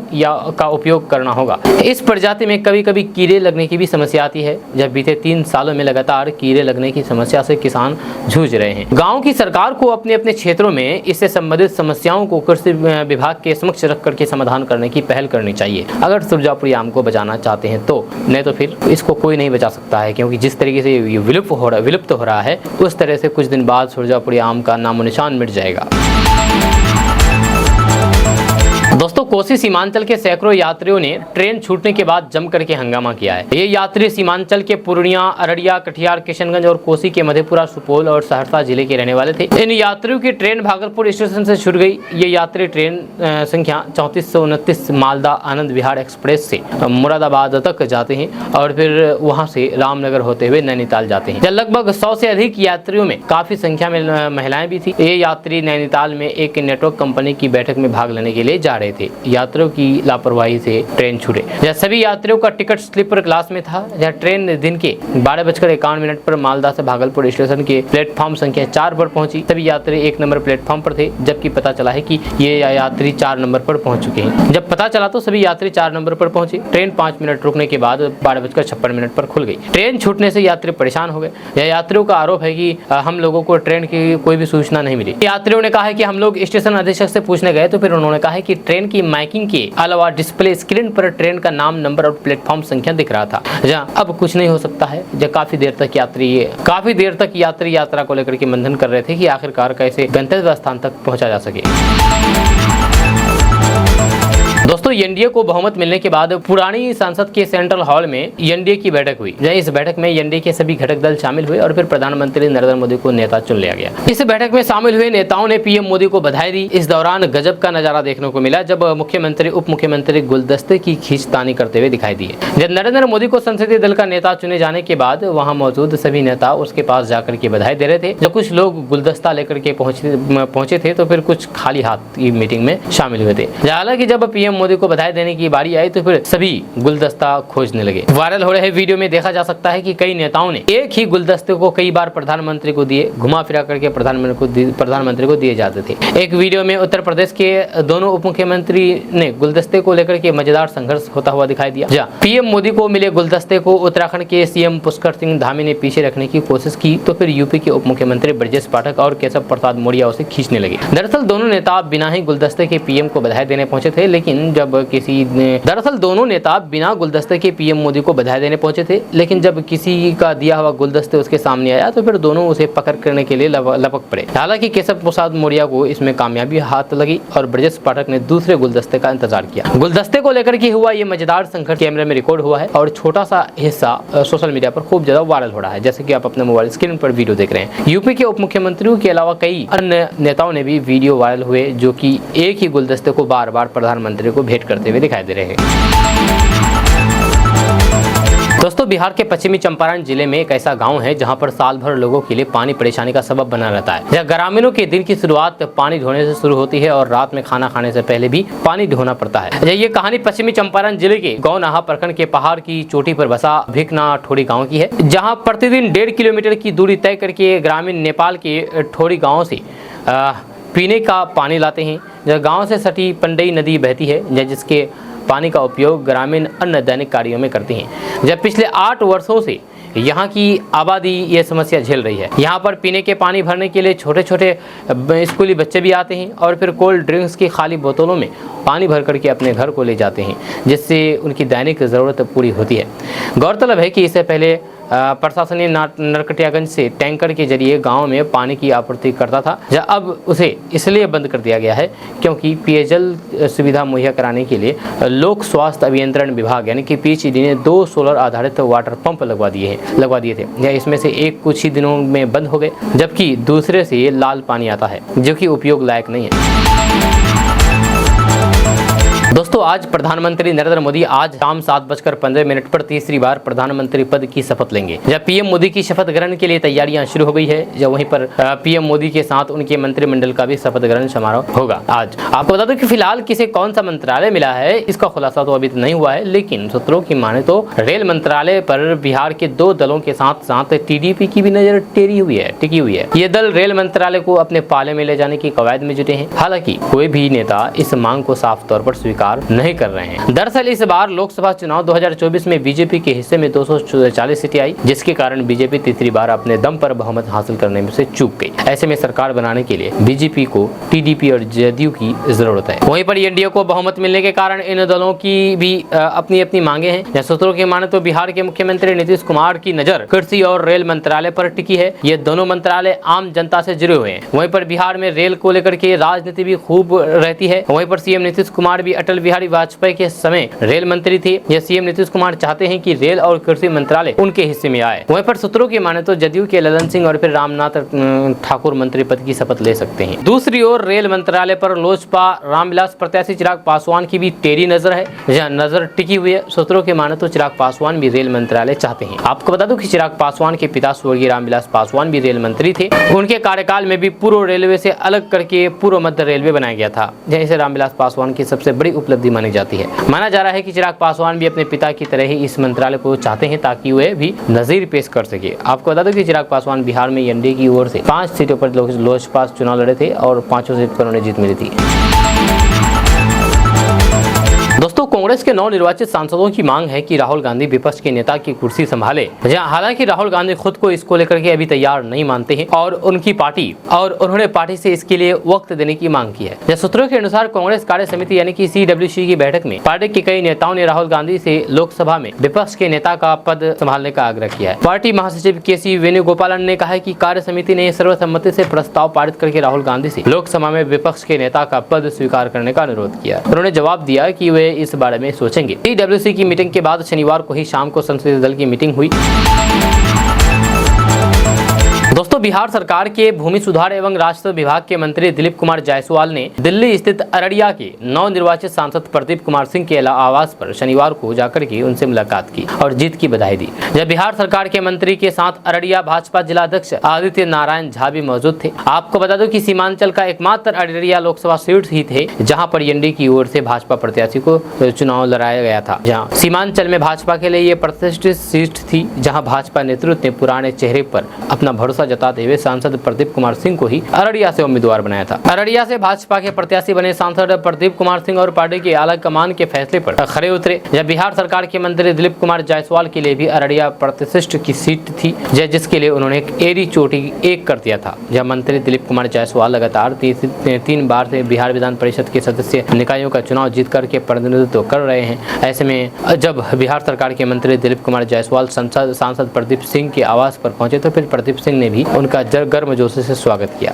का उपयोग करना होगा। इस प्रजाति में कभी कभी कीड़े लगने की भी समस्या आती है। जब बीते 3 सालों में लगातार कीड़े लगने की समस्या से किसान जूझ रहे हैं। गाँव की सरकार को अपने अपने क्षेत्रों में इससे संबंधित समस्याओं को कृषि विभाग के समक्ष रख करके समाधान करने की पहल करनी चाहिए, अगर सुरजापुरी आम को बचाना चाहते हैं तो। नहीं तो फिर इसको कोई नहीं बचा सकता है, क्योंकि जिस तरीके से ये विलुप्त हो रहा है उस तरह से कुछ दिन बाद सुरजापुरी आम का नामो निशान मिट जाएगा। दोस्तों, कोसी सीमांचल के सैकड़ों यात्रियों ने ट्रेन छूटने के बाद जम करके हंगामा किया है। ये यात्री सीमांचल के पूर्णिया, अररिया, कटिहार, किशनगंज और कोसी के मधेपुरा, सुपौल और सहरसा जिले के रहने वाले थे। इन यात्रियों की ट्रेन भागलपुर स्टेशन से छूट गई। ये यात्री ट्रेन संख्या 3429 मालदा आनंद विहार एक्सप्रेस से मुरादाबाद तक जाते हैं और फिर वहां से रामनगर होते हुए नैनीताल जाते हैं। लगभग 100 से अधिक यात्रियों में काफी संख्या में महिलाएं भी थी। ये यात्री नैनीताल में एक नेटवर्क कंपनी की बैठक में भाग लेने के लिए जा रहे थे। यात्रियों की लापरवाही से ट्रेन छूटे। जहाँ सभी यात्रियों का टिकट स्लीपर क्लास में था। जहाँ ट्रेन दिन के 12:51 पर मालदा से भागलपुर स्टेशन के प्लेटफॉर्म संख्या 4 पर पहुंची। सभी यात्री 1 नंबर प्लेटफॉर्म पर थे, जबकि पता चला है कि ये यात्री 4 नंबर पर पहुंच चुके हैं। जब पता चला तो सभी यात्री 4 नंबर पर पहुंचे। ट्रेन 5 मिनट रुकने के बाद 12:56 पर खुल गई। ट्रेन छूटने से यात्री परेशान हो गए। यात्रियों का आरोप है कि हम लोगों को ट्रेन की कोई भी सूचना नहीं मिली। यात्रियों ने कहा है कि हम लोग स्टेशन अधीक्षक से पूछने गए तो फिर उन्होंने कहा है कि ट्रेन की माइकिंग के अलावा डिस्प्ले स्क्रीन पर ट्रेन का नाम, नंबर और प्लेटफॉर्म संख्या दिख रहा था। जहाँ अब कुछ नहीं हो सकता है। जब काफी देर तक यात्री यात्रा को लेकर के मंथन कर रहे थे कि आखिरकार कैसे गंतव्य स्थान तक पहुंचा जा सके। दोस्तों, एनडीए को बहुमत मिलने के बाद पुरानी संसद के सेंट्रल हॉल में एनडीए की बैठक हुई। इस बैठक में एनडीए के सभी घटक दल शामिल हुए और फिर प्रधानमंत्री नरेंद्र मोदी को नेता चुन लिया गया। इस बैठक में शामिल हुए नेताओं ने पीएम मोदी को बधाई दी। इस दौरान गजब का नजारा देखने को मिला जब मुख्यमंत्री, उप मुख्यमंत्री गुलदस्ते की खींचतानी करते हुए दिखाई दिए। जब नरेंद्र मोदी को संसदीय दल का नेता चुने जाने के बाद वहाँ मौजूद सभी नेता उसके पास जाकर के बधाई दे रहे थे। जब कुछ लोग गुलदस्ता लेकर के पहुंचे थे तो फिर कुछ खाली हाथ की मीटिंग में शामिल हुए थे। हालांकि जब पीएम मोदी को बधाई देने की बारी आई तो फिर सभी गुलदस्ता खोजने लगे। वायरल हो रहे वीडियो में देखा जा सकता है कि कई नेताओं ने एक ही गुलदस्ते को कई बार प्रधानमंत्री को दिए, घुमा फिरा करके प्रधानमंत्री को दिए जाते थे। एक वीडियो में उत्तर प्रदेश के दोनों उप मुख्यमंत्री ने गुलदस्ते को लेकर के मजेदार संघर्ष होता हुआ दिखाई दिया। जहाँ पीएम मोदी को मिले गुलदस्ते को उत्तराखंड के सीएम पुष्कर सिंह धामी ने पीछे रखने की कोशिश की तो फिर यूपी के उप मुख्यमंत्री ब्रजेश पाठक और केशव प्रसाद मौर्य उसे खींचने लगे। दरअसल दोनों नेता बिना ही गुलदस्ते के पीएम को बधाई देने पहुंचे थे, लेकिन जब पीएम मोदी को बधाई देने पहुंचे थे, लेकिन जब किसी का दिया हुआ गुलदस्ते उसके सामने आया तो फिर दोनों उसे पकड़ करने के लिए लपक पड़े। हालांकि केशव प्रसाद मौर्य को इसमें कामयाबी हाथ लगी और ब्रजेश पाठक ने दूसरे गुलदस्ते का इंतजार किया। गुलदस्ते को लेकर के हुआ ये मजेदार संघर्ष कैमरे में रिकॉर्ड हुआ है और छोटा सा हिस्सा सोशल मीडिया पर खूब ज्यादा वायरल हो रहा है, जैसे कि आप अपने मोबाइल स्क्रीन पर वीडियो देख रहे हैं। यूपी के उप मुख्यमंत्रियों के अलावा कई अन्य नेताओं ने भी वीडियो वायरल हुए जो कि एक ही गुलदस्ते को बार बार प्रधानमंत्री को भेंट करते हुए दिखाई दे रहे हैं। दोस्तों, बिहार के पश्चिमी चंपारण जिले में एक ऐसा गांव है जहां पर साल भर लोगों के लिए पानी परेशानी का सबब बना रहता है। जहां ग्रामीणों के दिन की शुरुआत पानी ढोने से शुरू होती है और रात में खाना खाने से पहले भी पानी ढोना पड़ता है। ये कहानी पश्चिमी चंपारण जिले के गौनाहा प्रखंड के पहाड़ की चोटी पर बसा भिकना ठोड़ी गाँव की है, जहाँ प्रतिदिन 1.5 किलोमीटर की दूरी तय करके ग्रामीण नेपाल के ठोड़ी गाँव से पीने का पानी लाते हैं। जहाँ गाँव से सटी पंडई नदी बहती है जिसके पानी का उपयोग ग्रामीण अन्य दैनिक कार्यों में करते हैं। जब पिछले 8 वर्षों से यहाँ की आबादी ये समस्या झेल रही है। यहाँ पर पीने के पानी भरने के लिए छोटे छोटे स्कूली बच्चे भी आते हैं और फिर कोल्ड ड्रिंक्स की खाली बोतलों में पानी भर करके अपने घर को ले जाते हैं, जिससे उनकी दैनिक ज़रूरत पूरी होती है। गौरतलब है कि इससे पहले प्रशासन ने नरकटियागंज से टैंकर के जरिए गांव में पानी की आपूर्ति करता था, जब अब उसे इसलिए बंद कर दिया गया है क्योंकि पेयजल सुविधा मुहैया कराने के लिए लोक स्वास्थ्य अभियंत्रण विभाग यानी कि पीएचईडी ने 2 सोलर आधारित वाटर पंप लगवा दिए थे। इसमें से एक कुछ ही दिनों में बंद हो गए, जबकि दूसरे से लाल पानी आता है जो कि उपयोग लायक नहीं है। दोस्तों, आज प्रधानमंत्री नरेंद्र मोदी आज शाम 7:15 पर तीसरी बार प्रधानमंत्री पद की शपथ लेंगे। जब पीएम मोदी की शपथ ग्रहण के लिए तैयारियां शुरू हो गई है, जब वहीं पर पीएम मोदी के साथ उनके मंत्रिमंडल का भी शपथ ग्रहण समारोह होगा। आज आपको बता दूं कि फिलहाल किसे कौन सा मंत्रालय मिला है इसका खुलासा तो अभी नहीं हुआ है, लेकिन सूत्रों की माने तो रेल मंत्रालय पर बिहार के 2 दलों के साथ साथ टीडीपी की भी नजर टिकी हुई है। ये दल रेल मंत्रालय को अपने पाले में ले जाने की कवायद में जुटे हैं। हालांकि कोई भी नेता इस मांग को साफ तौर पर स्वीकार नहीं कर रहे हैं। दरअसल इस बार लोकसभा चुनाव 2024 में बीजेपी के हिस्से में 240 सीटें आई, जिसके कारण बीजेपी तीसरी बार अपने दम पर बहुमत हासिल करने में से चूक गई। ऐसे में सरकार बनाने के लिए बीजेपी को टीडीपी और जदयू की जरूरत है। वहीं पर एनडीए को बहुमत मिलने के कारण इन दलों की भी अपनी अपनी मांगे हैं। सूत्रों की माने तो बिहार के मुख्यमंत्री नीतीश कुमार की नजर कृषि और रेल मंत्रालय पर टिकी है। ये दोनों मंत्रालय आम जनता से जुड़े हुए हैं। वहीं पर बिहार में रेल को लेकर के राजनीति भी खूब रहती है। वहीं पर सीएम नीतीश कुमार भी अटल अटल बिहारी वाजपेयी के समय रेल मंत्री थे। यह सीएम नीतीश कुमार चाहते हैं कि रेल और कृषि मंत्रालय उनके हिस्से में आए। वहीं पर सूत्रों की माने तो जदयू के ललन सिंह और फिर रामनाथ ठाकुर मंत्री पद की शपथ ले सकते हैं। दूसरी ओर रेल मंत्रालय पर लोजपा रामविलास प्रत्याशी चिराग पासवान की भी टेढ़ी नजर है, जहां नजर टिकी हुई है। सूत्रों के माने तो चिराग पासवान भी रेल मंत्रालय चाहते हैं। आपको बता दूं कि चिराग पासवान के पिता स्वर्गीय रामविलास पासवान भी रेल मंत्री थे। उनके कार्यकाल में भी पूर्व रेलवे से अलग करके पूर्व मध्य रेलवे बनाया गया था, जिसे रामविलास पासवान की सबसे बड़ी उपलब्धि मानी जाती है। माना जा रहा है कि चिराग पासवान भी अपने पिता की तरह ही इस मंत्रालय को चाहते हैं ताकि वे भी नजीर पेश कर सके। आपको बता दो कि चिराग पासवान बिहार में एनडीए की ओर से 5 सीटों पर लोजपा चुनाव लड़े थे और 5 सीट पर उन्हें जीत मिली थी। दोस्तों, कांग्रेस के नवनिर्वाचित सांसदों की मांग है कि राहुल गांधी विपक्ष के नेता की कुर्सी संभाले। हालांकि राहुल गांधी खुद को इसको लेकर के अभी तैयार नहीं मानते हैं और उन्होंने पार्टी से इसके लिए वक्त देने की मांग की है। सूत्रों के अनुसार कांग्रेस कार्य समिति यानी कि CWC की बैठक में पार्टी के कई नेताओं ने राहुल गांधी से लोकसभा में विपक्ष के नेता का पद संभालने का आग्रह किया है। पार्टी महासचिव KC वेणुगोपालन ने कहा है कि कार्य समिति ने सर्वसम्मति से प्रस्ताव पारित करके राहुल गांधी से लोकसभा में विपक्ष के नेता का पद स्वीकार करने का अनुरोध किया। उन्होंने जवाब दिया कि वे इस बारे में सोचेंगे। CWC की मीटिंग के बाद शनिवार को ही शाम को संसदीय दल की मीटिंग हुई। दोस्तों, बिहार सरकार के भूमि सुधार एवं राजस्व विभाग के मंत्री दिलीप कुमार जायसवाल ने दिल्ली स्थित अररिया के नवनिर्वाचित सांसद प्रदीप कुमार सिंह के आवास पर शनिवार को जाकर के उनसे मुलाकात की और जीत की बधाई दी। जब बिहार सरकार के मंत्री के साथ अररिया भाजपा जिला अध्यक्ष आदित्य नारायण झा भी मौजूद थे। आपको बता दो कि सीमांचल का एकमात्र अररिया लोकसभा सीट ही थे जहाँ पर एनडीए की ओर से भाजपा प्रत्याशी को चुनाव लड़ाया गया था। जहाँ सीमांचल में भाजपा के लिए ये प्रतिष्ठित सीट थी, जहाँ भाजपा नेतृत्व ने पुराने चेहरे पर अपना भरोसा जताते हुए सांसद प्रदीप कुमार सिंह को ही अररिया से उम्मीदवार बनाया था। अररिया से भाजपा के प्रत्याशी बने सांसद प्रदीप कुमार सिंह और पार्टी की आला कमान के फैसले पर खरे उतरे। जब बिहार सरकार के मंत्री दिलीप कुमार जायसवाल के लिए भी अररिया प्रतिष्ठित की सीट थी, जिसके लिए उन्होंने एड़ी चोटी एक कर दिया था। जब मंत्री दिलीप कुमार जायसवाल लगातार 3 बार से बिहार विधान परिषद के सदस्य निकायों का चुनाव जीत करके प्रतिनिधित्व कर रहे हैं, ऐसे में जब बिहार सरकार के मंत्री दिलीप कुमार जायसवाल सांसद प्रदीप सिंह के आवास पर पहुंचे तो फिर प्रदीप सिंह ने भी उनका गर्मजोशी से स्वागत किया।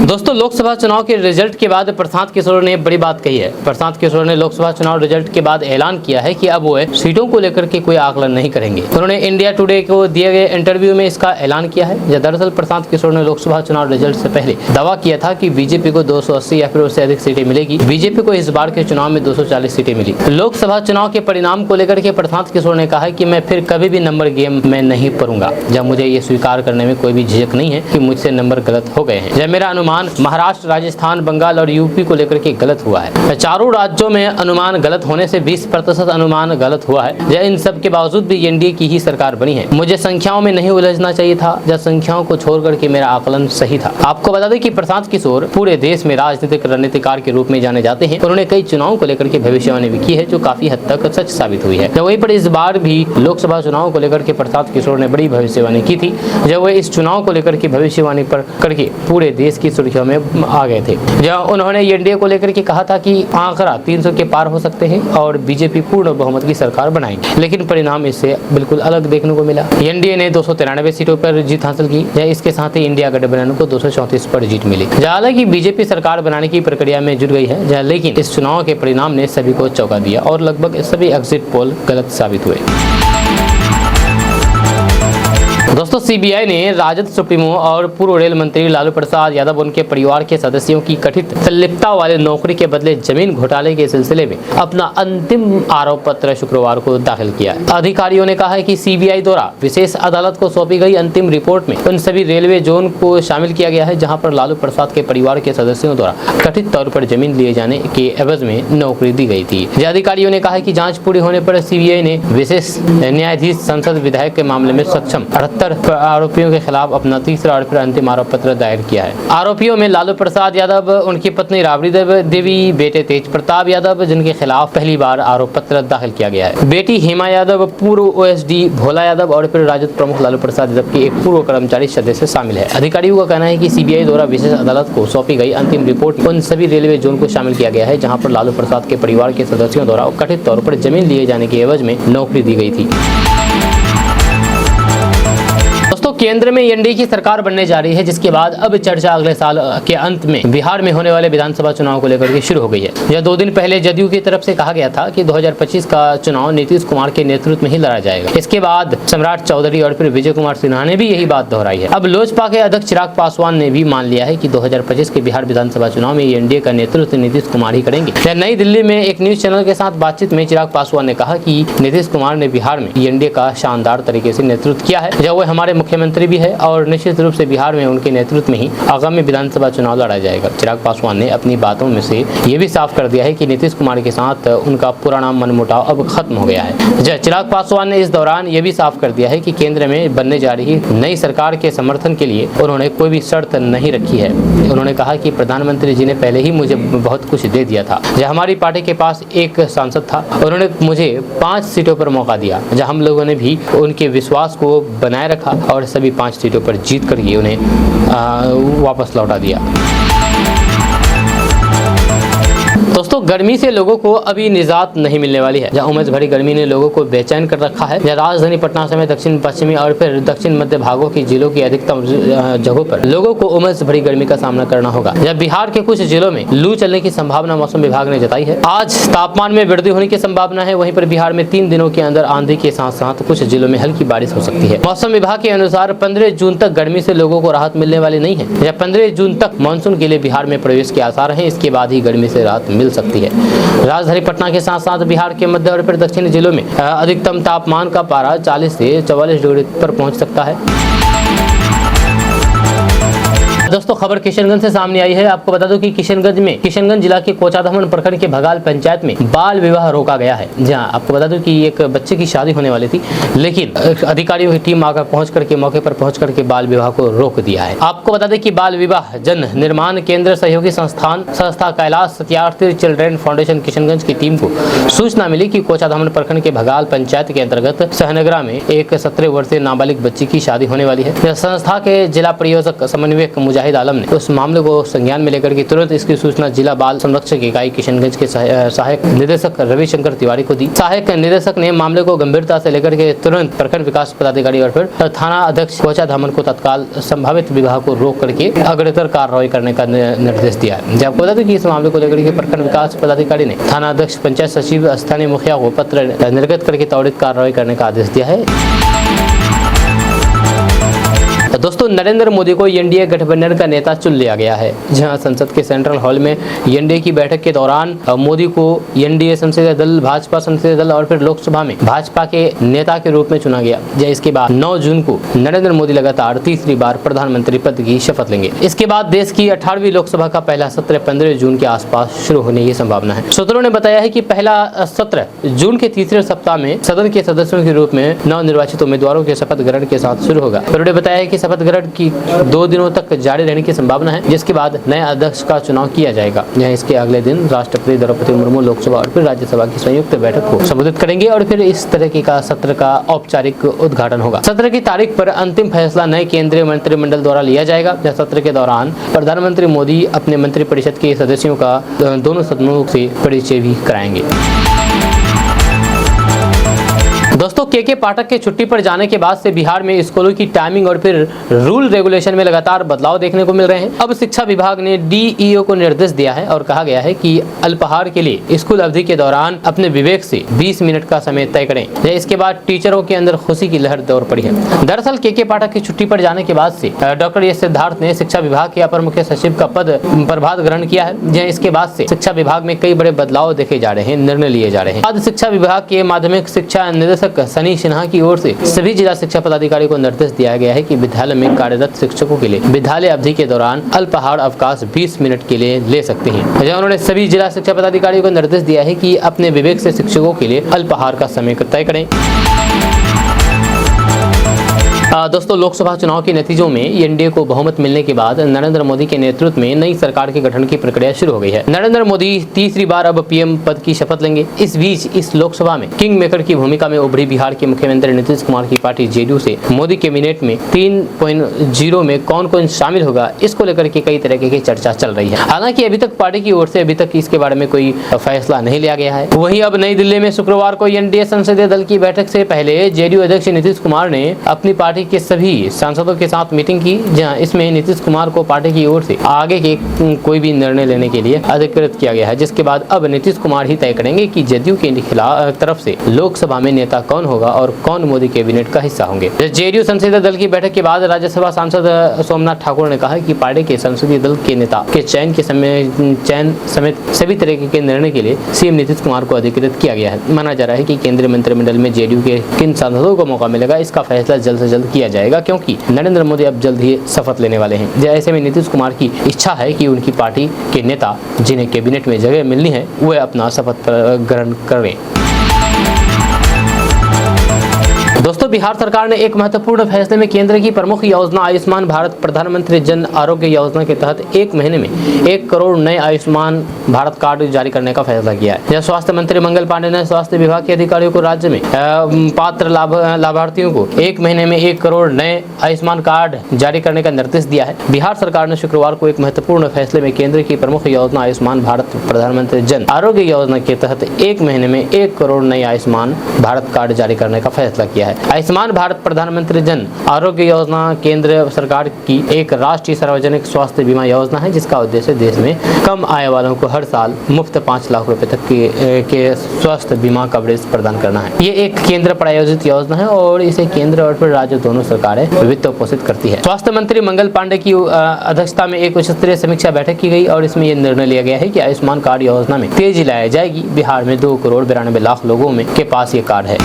दोस्तों, लोकसभा चुनाव के रिजल्ट के बाद प्रशांत किशोर ने बड़ी बात कही है। प्रशांत किशोर ने लोकसभा चुनाव रिजल्ट के बाद ऐलान किया है कि अब वो सीटों को लेकर के कोई आकलन नहीं करेंगे। उन्होंने इंडिया टुडे को दिए गए इंटरव्यू में इसका ऐलान किया है। दरअसल प्रशांत किशोर ने लोकसभा चुनाव रिजल्ट से पहले दावा किया था कि बीजेपी को 280 या फिर उससे अधिक सीटें मिलेगी। बीजेपी को इस बार के चुनाव में 240 सीटें मिली। लोकसभा चुनाव के परिणाम को लेकर के प्रशांत किशोर ने कहा कि मैं फिर कभी भी नंबर गेम में नहीं पढ़ूंगा, जब मुझे ये स्वीकार करने में कोई भी झिझक नहीं है कि मुझसे नंबर गलत हो गए हैं। जब मेरा अनुमान महाराष्ट्र, राजस्थान, बंगाल और यूपी को लेकर के गलत हुआ है। चारों राज्यों में अनुमान गलत होने से 20% अनुमान गलत हुआ है। इन सब के बावजूद भी एनडीए की ही सरकार बनी है। मुझे संख्याओं में नहीं उलझना चाहिए था, जब संख्याओं को छोड़ करके मेरा आकलन सही था। आपको बता दें कि प्रशांत किशोर पूरे देश में राजनीतिक रणनीतिकार के रूप में जाने जाते हैं। उन्होंने कई चुनावों को लेकर के भविष्यवाणी भी की है जो काफी हद तक सच साबित हुई है। वहीं पर इस बार भी लोकसभा चुनाव को लेकर के प्रशांत किशोर ने बड़ी भविष्यवाणी की थी, जब वह इस चुनाव को लेकर के भविष्यवाणी पर करके पूरे देश की सुर्खियों में आ गए थे। जहां उन्होंने एनडीए को लेकर के कहा था कि आंकड़ा 300 के पार हो सकते हैं और बीजेपी पूर्ण बहुमत की सरकार बनाएगी, लेकिन परिणाम इससे बिल्कुल अलग देखने को मिला। एनडीए ने 293 सीटों पर जीत हासिल की। इसके साथ ही इंडिया गठबंधन को 234 पर जीत मिली। हालांकि बीजेपी सरकार बनाने की प्रक्रिया में जुट गई है, लेकिन इस चुनाव के परिणाम ने सभी को चौंका दिया और लगभग सभी एग्जिट पोल गलत साबित हुए। दोस्तों, सीबीआई ने राजद सुप्रीमो और पूर्व रेल मंत्री लालू प्रसाद यादव उनके परिवार के सदस्यों की कथित संलिप्तता वाले नौकरी के बदले जमीन घोटाले के सिलसिले में अपना अंतिम आरोप पत्र शुक्रवार को दाखिल किया है। अधिकारियों ने कहा है कि सीबीआई द्वारा विशेष अदालत को सौंपी गई अंतिम रिपोर्ट में उन सभी रेलवे जोन को शामिल किया गया है जहां पर लालू प्रसाद के परिवार के सदस्यों द्वारा कथित तौर पर जमीन लिए जाने के एवज में नौकरी दी गई थी। अधिकारियों ने कहा है कि जाँच पूरी होने पर सीबीआई ने विशेष न्यायाधीश संसद विधायक के मामले में सक्षम 78 आरोपियों के खिलाफ अपना तीसरा और फिर अंतिम आरोप पत्र दायर किया है। आरोपियों में लालू प्रसाद यादव, उनकी पत्नी राबड़ी देवी, बेटे तेज प्रताप यादव जिनके खिलाफ पहली बार आरोप पत्र दाखिल किया गया है, बेटी हेमा यादव, पूर्व ओएसडी भोला यादव और फिर राजद प्रमुख लालू प्रसाद यादव के एक पूर्व कर्मचारी सदस्य शामिल है। अधिकारियों का कहना है कि सीबीआई द्वारा विशेष अदालत को सौंपी गई अंतिम रिपोर्ट उन सभी रेलवे जोन को शामिल किया गया है जहाँ पर लालू प्रसाद के परिवार के सदस्यों द्वारा कथित तौर पर जमीन लिए जाने के एवज में नौकरी दी गई थी। केंद्र में एनडीए की सरकार बनने जा रही है, जिसके बाद अब चर्चा अगले साल के अंत में बिहार में होने वाले विधानसभा चुनाव को लेकर के शुरू हो गई है। यह 2 दिन पहले जदयू की तरफ से कहा गया था कि 2025 का चुनाव नीतीश कुमार के नेतृत्व में ही लड़ा जाएगा। इसके बाद सम्राट चौधरी और फिर विजय कुमार सिन्हा ने भी यही बात दोहराई है। अब लोजपा के अध्यक्ष चिराग पासवान ने भी मान लिया है कि 2025 के बिहार विधानसभा चुनाव में एनडीए का नेतृत्व नीतीश कुमार ही करेंगे। नई दिल्ली में एक न्यूज चैनल के साथ बातचीत में चिराग पासवान ने कहा कि नीतीश कुमार ने बिहार में एनडीए का शानदार तरीके से नेतृत्व किया है, जब वो हमारे मुख्यमंत्री भी है और निश्चित रूप से बिहार में उनके नेतृत्व में ही आगामी विधानसभा चुनाव लड़ा जाएगा। चिराग पासवान ने अपनी बातों में से ये भी साफ कर दिया है कि नीतीश कुमार के साथ उनका पुराना मनमुटाव अब खत्म हो गया है। चिराग पासवान ने इस दौरान ये भी साफ कर दिया है कि केंद्र में बनने जा रही नई सरकार के समर्थन के लिए उन्होंने कोई भी शर्त नहीं रखी है। उन्होंने कहा कि प्रधानमंत्री जी ने पहले ही मुझे बहुत कुछ दे दिया था। जब हमारी पार्टी के पास एक सांसद था, उन्होंने मुझे 5 सीटों पर मौका दिया, जहां हम लोगों ने भी उनके विश्वास को बनाए रखा और सभी 5 सीटों पर जीत करके उन्हें वापस लौटा दिया। दोस्तों, गर्मी से लोगों को अभी निजात नहीं मिलने वाली है। जहां उमस भरी गर्मी ने लोगों को बेचैन कर रखा है, जहां राजधानी पटना समेत दक्षिण पश्चिमी और फिर दक्षिण मध्य भागों की जिलों की अधिकतम जगहों पर लोगों को उमस भरी गर्मी का सामना करना होगा। जब बिहार के कुछ जिलों में लू चलने की संभावना मौसम विभाग ने जताई है। आज तापमान में वृद्धि होने की संभावना है। वहीं पर बिहार में 3 दिनों के अंदर आंधी के साथ साथ कुछ जिलों में हल्की बारिश हो सकती है। मौसम विभाग के अनुसार 15 जून तक गर्मी से लोगों को राहत मिलने वाली नहीं है। जब 15 जून तक मानसून के लिए बिहार में प्रवेश के आसार है, इसके बाद ही गर्मी से राहत मिल सकती है। राजधानी पटना के साथ साथ बिहार के मध्य और फिर दक्षिणी जिलों में अधिकतम तापमान का पारा 40 से 44 डिग्री पर पहुंच सकता है। दोस्तों, खबर किशनगंज से सामने आई है। आपको बता दूं कि किशनगंज जिला के कोचाधामन प्रखंड के भगाल पंचायत में बाल विवाह रोका गया है। जहां आपको बता दूं कि एक बच्चे की शादी होने वाली थी, लेकिन अधिकारियों की टीम आकर मौके पर पहुंच करके बाल विवाह को रोक दिया है। आपको बता दें कि बाल विवाह जन निर्माण केंद्र सहयोगी संस्था कैलाश सत्यार्थी चिल्ड्रेन फाउंडेशन किशनगंज की टीम को सूचना मिली कि कोचाधामन प्रखंड के भगाल पंचायत के अंतर्गत सहनगरा में एक 17 वर्षीय नाबालिग बच्ची की शादी होने वाली है। संस्था के जिला प्रयोजक समन्वयक मुजाहिद आलम ने उस मामले को संज्ञान में लेकर के तुरंत इसकी सूचना जिला बाल संरक्षक इकाई किशनगंज के सहायक निदेशक रविशंकर तिवारी को दी। सहायक निदेशक ने मामले को गंभीरता से लेकर के तुरंत प्रखंड विकास पदाधिकारी और फिर थाना अध्यक्ष कोचाधामन को तत्काल संभावित विवाह को रोक करके अग्रतर कार्रवाई करने का निर्देश दिया है। जब बता दें कि इस मामले को लेकर के प्रखंड विकास पदाधिकारी ने थाना अध्यक्ष, पंचायत सचिव, स्थानीय मुखिया को पत्र निर्गत करके त्वरित कार्रवाई करने का आदेश दिया है। दोस्तों, नरेंद्र मोदी को एनडीए गठबंधन का नेता चुन लिया गया है। जहां संसद के सेंट्रल हॉल में एनडीए की बैठक के दौरान मोदी को एनडीए संसदीय दल, भाजपा संसदीय दल और फिर लोकसभा में भाजपा के नेता के रूप में चुना गया। इसके बाद 9 जून को नरेंद्र मोदी लगातार तीसरी बार प्रधानमंत्री पद की शपथ लेंगे। इसके बाद देश की 18वीं लोकसभा का पहला सत्र 15 जून के आसपास शुरू होने की संभावना है। सूत्रों ने बताया है कि पहला सत्र जून के तीसरे सप्ताह में सदन के सदस्यों के रूप में नवनिर्वाचित उम्मीदवारों के शपथ ग्रहण के साथ शुरू होगा। उन्होंने बताया कि शपथ ग्रहण की 2 दिनों तक जारी रहने की संभावना है, जिसके बाद नए अध्यक्ष का चुनाव किया जाएगा। यहाँ इसके अगले दिन राष्ट्रपति द्रौपदी मुर्मू लोकसभा और फिर राज्यसभा की संयुक्त बैठक को संबोधित करेंगे और फिर इस तरह का सत्र का औपचारिक उद्घाटन होगा। सत्र की तारीख पर अंतिम फैसला नए केंद्रीय मंत्रिमंडल द्वारा लिया जाएगा। सत्र के दौरान प्रधानमंत्री मोदी अपने मंत्रिपरिषद के सदस्यों का दोनों सदनों से परिचय भी कराएंगे। दोस्तों, के पाठक के छुट्टी पर जाने के बाद से बिहार में स्कूलों की टाइमिंग और फिर रूल रेगुलेशन में लगातार बदलाव देखने को मिल रहे हैं। अब शिक्षा विभाग ने डीईओ को निर्देश दिया है और कहा गया है कि अल्पाहार के लिए स्कूल अवधि के दौरान अपने विवेक से 20 मिनट का समय तय करें। इसके बाद टीचरों के अंदर खुशी की लहर दौड़ पड़ी है। दरअसल के पाठक की छुट्टी पर जाने के बाद से डॉक्टर एस सिद्धार्थ ने शिक्षा विभाग के अपर मुख्य सचिव का पद प्रभार ग्रहण किया है। इसके बाद से शिक्षा विभाग में कई बड़े बदलाव देखे जा रहे हैं, निर्णय लिए जा रहे हैं। आज शिक्षा विभाग के माध्यमिक शिक्षा निदेशक सनी सिन्हा की ओर से सभी जिला शिक्षा पदाधिकारी को निर्देश दिया गया है कि विद्यालय में कार्यरत शिक्षकों के लिए विद्यालय अवधि के दौरान अल्पाहार अवकाश 20 मिनट के लिए ले सकते हैं। उन्होंने सभी जिला शिक्षा पदाधिकारियों को निर्देश दिया है कि अपने विवेक से शिक्षकों के लिए अल्पाहार का समय तय करें। दोस्तों, लोकसभा चुनाव के नतीजों में एनडीए को बहुमत मिलने के बाद नरेंद्र मोदी के नेतृत्व में नई सरकार के गठन की प्रक्रिया शुरू हो गई है। नरेंद्र मोदी तीसरी बार अब पीएम पद की शपथ लेंगे। इस बीच इस लोकसभा में किंग मेकर की भूमिका में उभरी बिहार के मुख्यमंत्री नीतीश कुमार की पार्टी जेडीयू से मोदी कैबिनेट में 3.0 में कौन कौन शामिल होगा, इसको लेकर के कई तरह की चर्चा चल रही है। हालांकि अभी तक पार्टी की ओर से अभी तक इसके बारे में कोई फैसला नहीं लिया गया है। वहीं अब नई दिल्ली में शुक्रवार को एनडीए संसदीय दल की बैठक से पहले जेडीयू अध्यक्ष नीतीश कुमार ने अपनी पार्टी पार्टी के सभी सांसदों के साथ मीटिंग की, जहां इसमें नीतीश कुमार को पार्टी की ओर से आगे के कोई भी निर्णय लेने के लिए अधिकृत किया गया है, जिसके बाद अब नीतीश कुमार ही तय करेंगे कि जदयू के खिलाफ तरफ से लोकसभा में नेता कौन होगा और कौन मोदी कैबिनेट का हिस्सा होंगे। जेडीयू संसदीय दल की बैठक के बाद राज्यसभा सांसद सोमनाथ ठाकुर ने कहा कि पार्टी के संसदीय दल के नेता के चयन समेत सभी तरह के निर्णय के लिए सीएम नीतीश कुमार को अधिकृत किया गया है। माना जा रहा है कि केंद्रीय मंत्रिमंडल में जेडीयू के किन सांसदों को मौका मिलेगा, इसका फैसला जल्द से जल्द किया जाएगा, क्योंकि नरेंद्र मोदी अब जल्द ही शपथ लेने वाले हैं। ऐसे में नीतीश कुमार की इच्छा है कि उनकी पार्टी के नेता जिन्हें कैबिनेट में जगह मिलनी है वह अपना शपथ ग्रहण करें। दोस्तों, बिहार सरकार ने एक महत्वपूर्ण फैसले में केंद्र की प्रमुख योजना आयुष्मान भारत प्रधानमंत्री जन आरोग्य योजना के तहत एक महीने में 1 करोड़ नए आयुष्मान भारत कार्ड जारी करने का फैसला किया है। यह स्वास्थ्य मंत्री मंगल पांडे ने स्वास्थ्य विभाग के अधिकारियों को राज्य में पात्र लाभार्थियों को 1 महीने में 1 करोड़ नए आयुष्मान कार्ड जारी करने का निर्देश दिया है। बिहार सरकार ने शुक्रवार को एक महत्वपूर्ण फैसले में केंद्र की प्रमुख योजना आयुष्मान भारत प्रधानमंत्री जन आरोग्य योजना के तहत 1 महीने में 1 करोड़ नए आयुष्मान भारत कार्ड जारी करने का फैसला किया है। आयुष्मान भारत प्रधानमंत्री जन आरोग्य योजना केंद्र सरकार की एक राष्ट्रीय सार्वजनिक स्वास्थ्य बीमा योजना है, जिसका उद्देश्य देश में कम आय वालों को हर साल मुफ्त 5 लाख रुपए तक के स्वास्थ्य बीमा कवरेज प्रदान करना है। ये एक केंद्र प्रायोजित योजना है और इसे केंद्र और फिर राज्य दोनों सरकारें वित्त पोषित करती है। स्वास्थ्य मंत्री मंगल पांडे की अध्यक्षता में एक उच्च स्तरीय समीक्षा बैठक की गई और इसमें यह निर्णय लिया गया है कि आयुष्मान कार्ड योजना में तेजी लाई जाएगी। बिहार में 2 करोड़ 92 लाख लोगों के पास ये कार्ड है।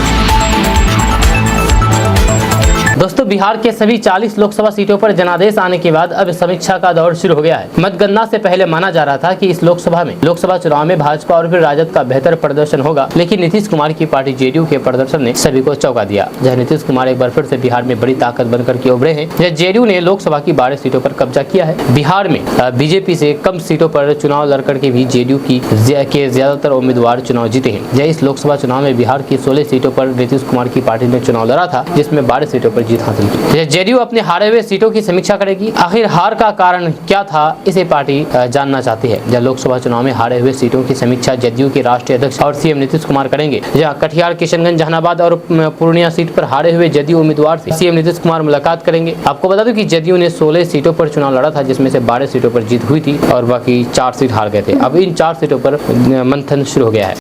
दोस्तों, बिहार के सभी 40 लोकसभा सीटों पर जनादेश आने के बाद अब समीक्षा का दौर शुरू हो गया है। मतगणना से पहले माना जा रहा था कि इस लोकसभा चुनाव में भाजपा और फिर राजद का बेहतर प्रदर्शन होगा, लेकिन नीतीश कुमार की पार्टी जेडीयू के प्रदर्शन ने सभी को चौंका दिया। जहां नीतीश कुमार एक बार फिर से बिहार में बड़ी ताकत बनकर के उभरे हैं। जहां जेडीयू ने लोकसभा की 12 सीटों पर कब्जा किया है। बिहार में बीजेपी से कम सीटों पर चुनाव लड़कर के भी जेडीयू के ज्यादातर उम्मीदवार चुनाव जीते हैं। जहाँ इस लोकसभा चुनाव में बिहार की 16 सीटों पर नीतीश कुमार की पार्टी ने चुनाव लड़ा था, जिसमें 12 सीटों पर जीत हासिल की। जेडीयू अपने हारे हुए सीटों की समीक्षा करेगी। आखिर हार का कारण क्या था, इसे पार्टी जानना चाहती है। जब लोकसभा चुनाव में हारे हुए सीटों की समीक्षा जेडीयू के राष्ट्रीय अध्यक्ष और सीएम नीतीश कुमार करेंगे। जहां कटिहार, किशनगंज, जहानाबाद और पूर्णिया सीट पर हारे हुए जेडीयू उम्मीदवार से सीएम नीतीश कुमार मुलाकात करेंगे। आपको बता दूं कि जेडीयू ने 16 सीटों पर चुनाव लड़ा था, जिसमें से 12 सीटों पर जीत हुई थी और बाकी 4 सीट हार गए थे। अब इन 4 सीटों पर मंथन शुरू हो गया है।